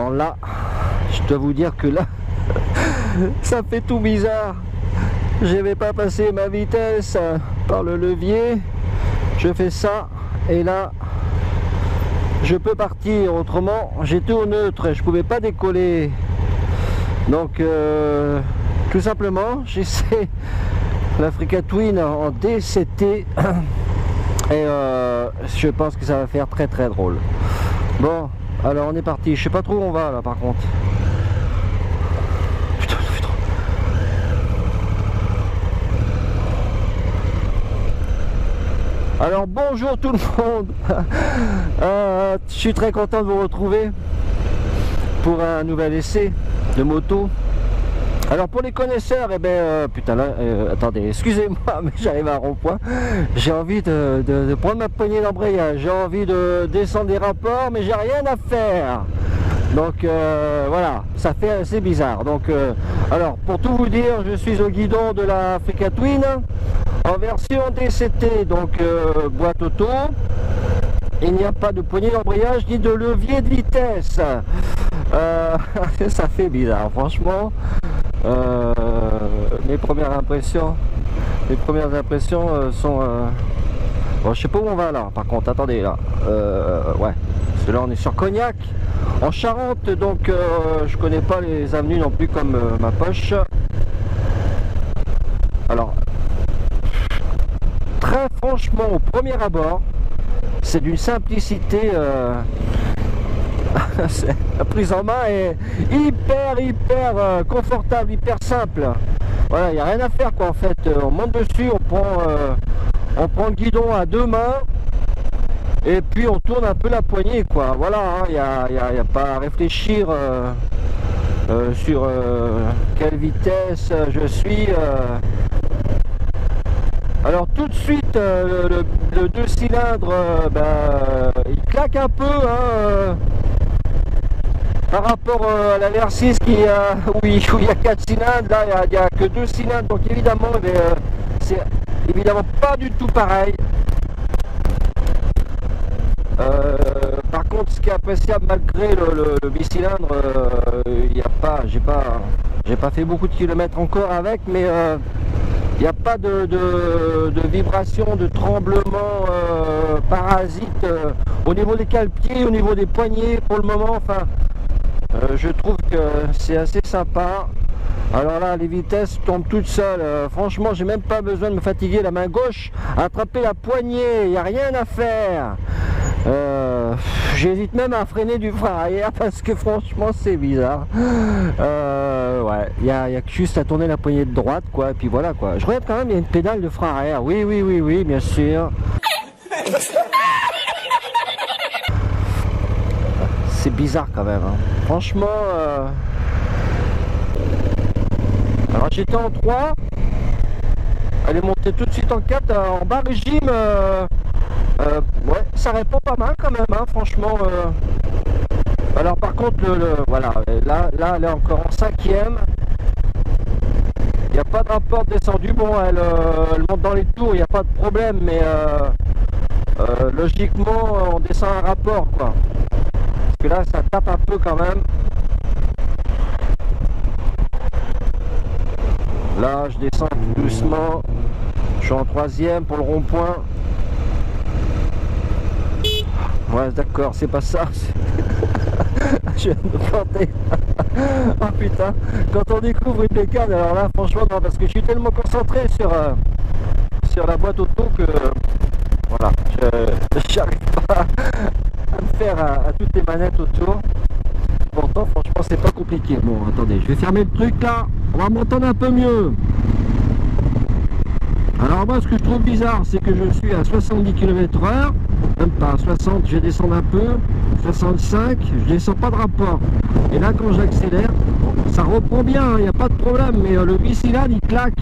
Alors là, je dois vous dire que là, ça fait tout bizarre. Je vais pas passer ma vitesse par le levier. Je fais ça et là, je peux partir. Autrement, j'étais au neutre et je pouvais pas décoller. Donc, tout simplement, j'essaie l'Africa Twin en DCT et je pense que ça va faire très très drôle. Bon, alors on est parti. Je sais pas trop où on va là par contre. Putain. Alors bonjour tout le monde. Je suis très content de vous retrouver pour un nouvel essai de moto. Alors pour les connaisseurs, eh ben putain là, attendez, excusez-moi, mais j'arrive à un rond-point. J'ai envie de prendre ma poignée d'embrayage, j'ai envie de descendre des rapports, mais j'ai rien à faire. Donc voilà, ça fait assez bizarre. Donc alors pour tout vous dire, je suis au guidon de la Africa Twin en version DCT, donc boîte auto. Il n'y a pas de poignée d'embrayage ni de levier de vitesse. Ça fait bizarre, franchement. Mes premières impressions sont bon, je sais pas où on va là par contre, attendez là, ouais, parce que là on est sur Cognac en Charente, donc je connais pas les avenues non plus comme ma poche. Alors très franchement, au premier abord, c'est d'une simplicité, la prise en main est hyper confortable, hyper simple. Voilà, il n'y a rien à faire quoi en fait. On monte dessus, on prend le guidon à deux mains et puis on tourne un peu la poignée quoi. Voilà, il n'y a pas à réfléchir sur quelle vitesse je suis. Alors tout de suite le 2 cylindres il claque un peu hein, par rapport à la VR6 où il y a 4 cylindres. Là il n'y a que 2 cylindres, donc évidemment c'est évidemment pas du tout pareil. Par contre ce qui est appréciable malgré le bicylindre, j'ai pas fait beaucoup de kilomètres encore avec, mais il n'y a pas de vibration, de tremblement parasite au niveau des cale-pieds, au niveau des poignets pour le moment. Enfin, je trouve que c'est assez sympa. Alors là, les vitesses tombent toutes seules. Franchement, j'ai même pas besoin de me fatiguer la main gauche, attraper la poignée, il n'y a rien à faire. J'hésite même à freiner du frein arrière parce que franchement c'est bizarre. Ouais, il y a que juste à tourner la poignée de droite quoi, et puis voilà quoi. Je regarde quand même, il y a une pédale de frein arrière. Oui, bien sûr. C'est bizarre quand même hein. Franchement alors j'étais en 3, elle est montée tout de suite en 4 en bas régime. Ouais, ça répond pas mal quand même, hein, franchement. Alors par contre, voilà, là, elle est encore en 5e. Il n'y a pas de rapport descendu. Bon, elle monte dans les tours, il n'y a pas de problème, mais logiquement, on descend un rapport, quoi. Parce que là, ça tape un peu quand même. Là, je descends tout doucement. Je suis en 3e pour le rond-point. Ouais d'accord, c'est pas ça. Je viens de me planter. Oh putain, quand on découvre une bécane, alors là franchement non, parce que je suis tellement concentré sur la boîte auto que voilà, j'arrive pas à me faire à toutes les manettes autour. Pourtant franchement c'est pas compliqué. Bon attendez, je vais fermer le truc là, on va m'entendre un peu mieux. Alors moi ce que je trouve bizarre, c'est que je suis à 70 km/h, même pas à 60, je vais descendre un peu, 65, je descends pas de rapport. Et là quand j'accélère, ça reprend bien, il n'y a pas de problème, mais le bicylindre il claque,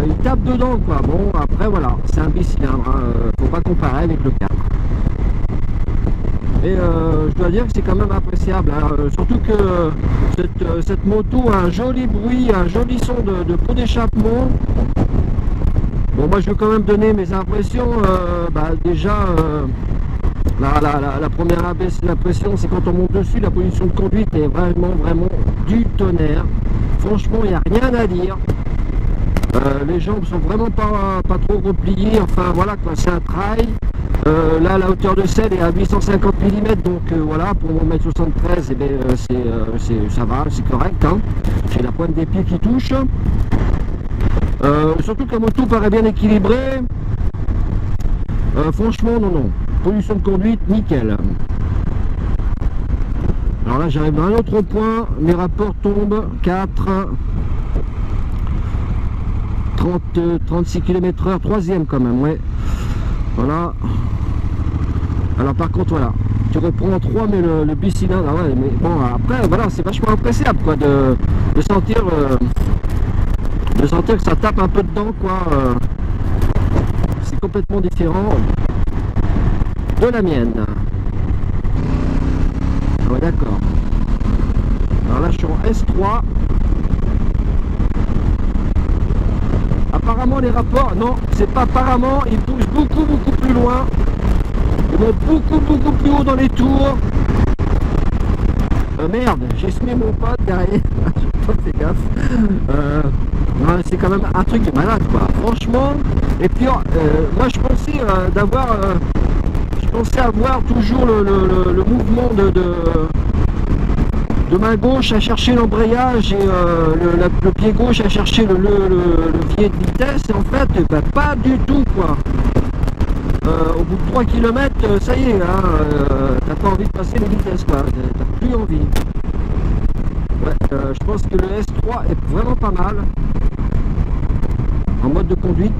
il tape dedans quoi. Bon après voilà, c'est un bicylindre, hein, faut pas comparer avec le 4. Et je dois dire que c'est quand même appréciable, hein, surtout que cette moto a un joli bruit, un joli son de pot d'échappement. Bon moi je veux quand même donner mes impressions. Déjà La première impression, c'est quand on monte dessus, la position de conduite est vraiment du tonnerre. Franchement, il n'y a rien à dire. Les jambes sont vraiment pas trop repliées, enfin voilà quoi, c'est un trail. Là la hauteur de selle est à 850 mm, donc voilà, pour 1m73, eh ben, ça va, c'est correct, hein. J'ai la pointe des pieds qui touche. Surtout que la moto paraît bien équilibrée. Franchement, non. Position de conduite, nickel. Alors là, j'arrive à un autre point, mes rapports tombent, 4, 36 km/h, troisième quand même, ouais. Voilà. Alors par contre, voilà, tu reprends 3, mais le bicylindre, ah ouais, mais bon, après, voilà, c'est vachement appréciable, quoi, de sentir que ça tape un peu dedans, quoi. C'est complètement différent de la mienne. Ah ouais, d'accord. Alors là, je suis en S3. Apparemment, les rapports, non, c'est pas apparemment, ils poussent beaucoup plus loin. Ils vont beaucoup plus haut dans les tours. Merde, j'ai semé mon pote derrière. J'ai pas fait gaffe. Ouais, c'est quand même un truc de malade, quoi. Franchement. Et puis, moi, je pensais avoir toujours le mouvement de main gauche à chercher l'embrayage et le pied gauche à chercher le levier de vitesse. Et en fait, bah, pas du tout, quoi. Au bout de 3 km, ça y est, hein, t'as pas envie de passer les vitesses, quoi. T'as plus envie. Ouais, je pense que le S3 est vraiment pas mal en mode de conduite.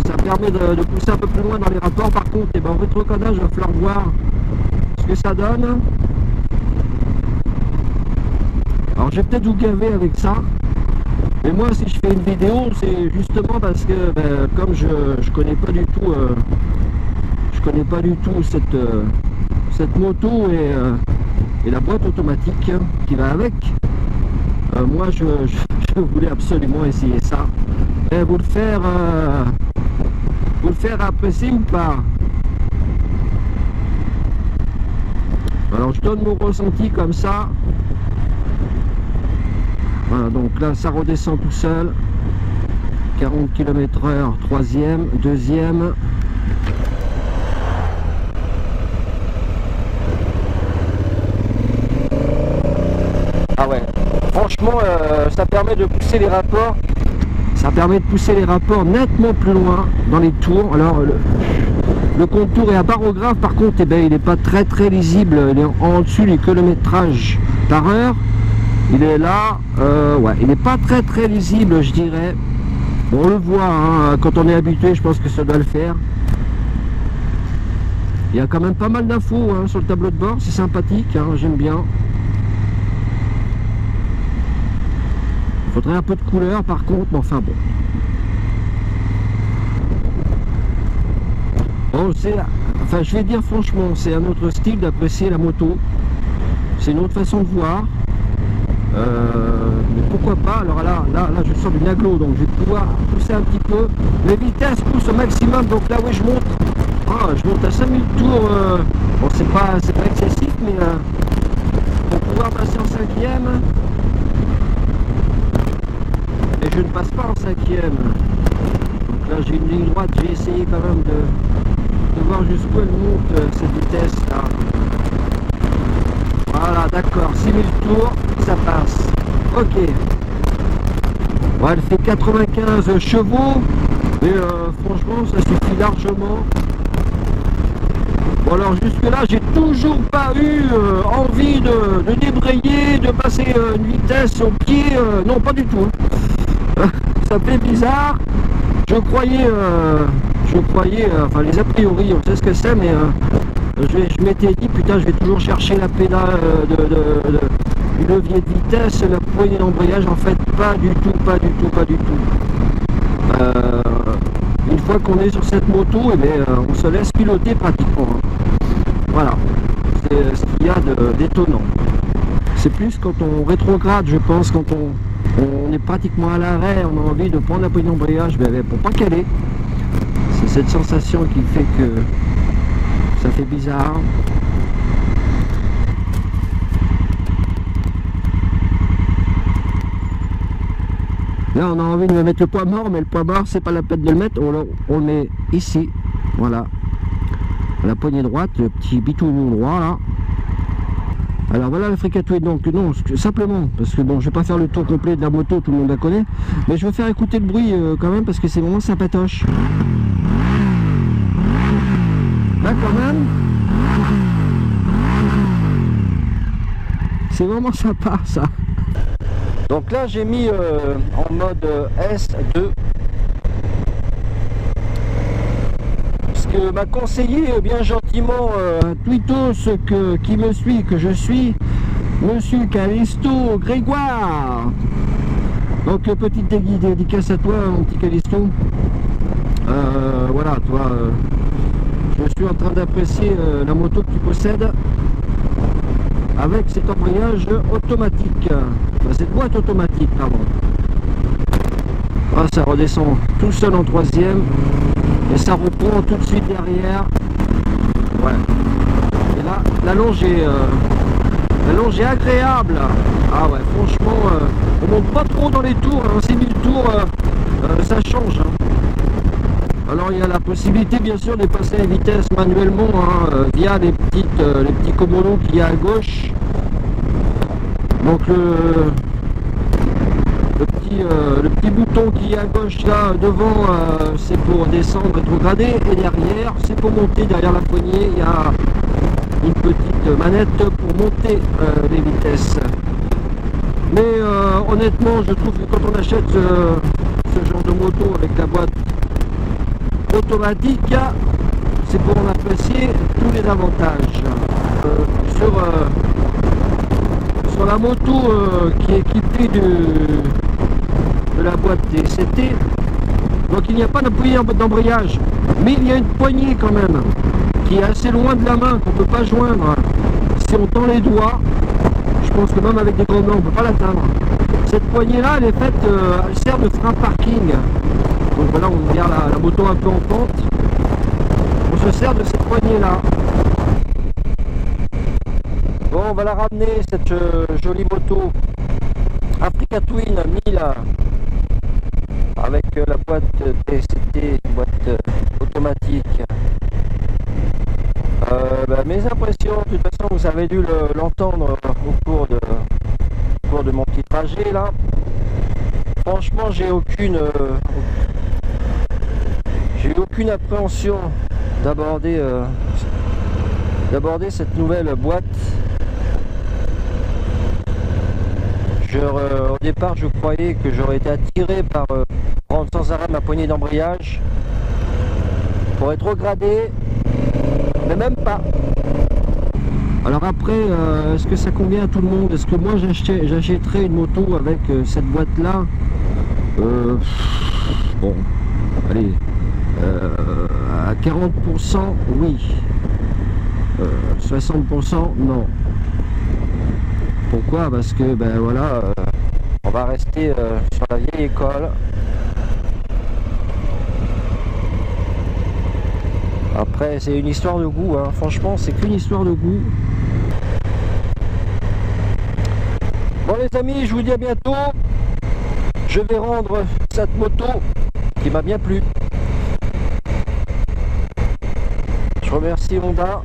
Ça permet de pousser un peu plus loin dans les rapports. Par contre, en rétrocodage, il va falloir voir ce que ça donne. Alors, je vais peut-être vous gaver avec ça. Mais moi, si je fais une vidéo, c'est justement parce que, comme je connais pas du tout, cette moto et la boîte automatique qui va avec. Moi, je voulais absolument essayer ça. Et vous le faire apprécier ou pas. Alors, je donne mon ressenti comme ça. Voilà, donc là, ça redescend tout seul. 40 km/h, troisième, deuxième. Ah ouais, franchement, ça permet de pousser les rapports. Ça permet de pousser les rapports nettement plus loin dans les tours. Alors, le contour est à barographe, par contre, eh ben, il n'est pas très lisible. Il est en dessus du kilométrage par heure. Il est là, ouais, il n'est pas très lisible, je dirais. Bon, on le voit, hein, quand on est habitué, je pense que ça doit le faire. Il y a quand même pas mal d'infos, hein, sur le tableau de bord, c'est sympathique, hein, j'aime bien. Il faudrait un peu de couleur par contre, mais enfin bon. Bon, enfin, je vais dire franchement, c'est un autre style d'apprécier la moto. C'est une autre façon de voir. Mais pourquoi pas. Alors là je sors du naglo, donc je vais pouvoir pousser un petit peu. Les vitesses poussent au maximum, donc là oui je monte. Je monte à 5000 tours. Bon, c'est pas excessif, mais pour pouvoir passer en cinquième. Et je ne passe pas en cinquième. Donc là j'ai une ligne droite, j'ai essayé quand même de voir jusqu'où elle monte cette vitesse là. Voilà, d'accord, 6000 tours, ça passe. Ok. Bon, elle fait 95 chevaux, mais franchement, ça suffit largement. Bon, alors jusque-là, j'ai toujours pas eu envie de débrayer, de passer une vitesse au pied. Non, pas du tout. Ça fait bizarre. Je croyais, enfin les a priori, on sait ce que c'est, mais je m'étais dit, putain, je vais toujours chercher la pédale du levier de vitesse, la poignée d'embrayage. En fait, pas du tout. Une fois qu'on est sur cette moto, eh bien, on se laisse piloter pratiquement. Voilà, c'est ce qu'il y a d'étonnant. C'est plus quand on rétrograde, je pense, quand on est pratiquement à l'arrêt, on a envie de prendre la poignée d'embrayage, pour pas caler. C'est cette sensation qui fait que Ça fait bizarre. Là on a envie de mettre le poids mort, mais le poids mort c'est pas la peine de le mettre, on le met ici, voilà, à la poignée droite, le petit bitoun droit là. Alors voilà le Fricatouille, donc non, simplement, parce que bon, je vais pas faire le tour complet de la moto, tout le monde la connaît, mais je vais faire écouter le bruit quand même, parce que c'est vraiment sympatoche. Là quand même, c'est vraiment sympa ça. Donc là j'ai mis en mode S2, ce que m'a conseillé bien gentiment Twittos qui me suit, que je suis, Monsieur Calisto Grégoire. Donc petite dédicace à toi mon petit Calisto. Voilà, toi, je suis en train d'apprécier la moto que tu possèdes avec cet embrayage automatique. Enfin, cette boîte automatique, pardon. Ah, ça redescend tout seul en troisième et ça reprend tout de suite derrière. Ouais. Et là, la longe est agréable. Ah ouais, franchement, on monte pas trop dans les tours. Hein. C'est 1000 tours, ça change. Hein. Alors il y a la possibilité bien sûr de passer la vitesse manuellement hein, via les petits commandos qu'il y a à gauche. Donc le petit bouton qui est à gauche là devant c'est pour descendre rétrograder et derrière c'est pour monter. Derrière la poignée il y a une petite manette pour monter les vitesses. Mais honnêtement je trouve que quand on achète ce genre de moto avec la boîte automatique, c'est pour en apprécier tous les avantages. Sur la moto qui est équipée de la boîte TCT, donc il n'y a pas de poignée d'embrayage, mais il y a une poignée quand même qui est assez loin de la main, qu'on ne peut pas joindre. Si on tend les doigts, je pense que même avec des grands mains on ne peut pas l'atteindre. Cette poignée là elle est faite, elle sert de frein parking. Donc voilà, on garde la moto un peu en pente. On se sert de cette poignée là. Bon, on va la ramener, cette jolie moto Africa Twin 1000 avec la boîte TCT, boîte automatique. Mes impressions, de toute façon, vous avez dû l'entendre au cours de mon petit trajet là. Franchement, j'ai aucune appréhension d'aborder cette nouvelle boîte. Au départ je croyais que j'aurais été attiré par prendre sans arrêt ma poignée d'embrayage pour être regradé, mais même pas. Alors après, est-ce que ça convient à tout le monde? Est-ce que moi j'achèterais une moto avec cette boîte là? Bon, allez, à 40% oui, 60% non. Pourquoi? Parce que ben voilà, on va rester sur la vieille école. Après c'est une histoire de goût, hein. Franchement c'est qu'une histoire de goût. Bon les amis, je vous dis à bientôt. Je vais rendre cette moto qui m'a bien plu. Je remercie Honda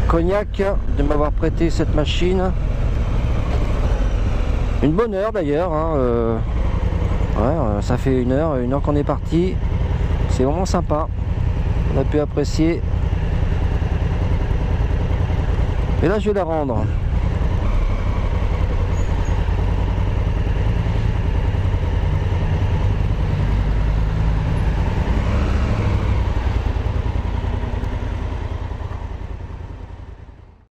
Cognac de m'avoir prêté cette machine. Une bonne heure d'ailleurs, hein, ouais, ça fait une heure qu'on est parti. C'est vraiment sympa. On a pu apprécier. Et là je vais la rendre.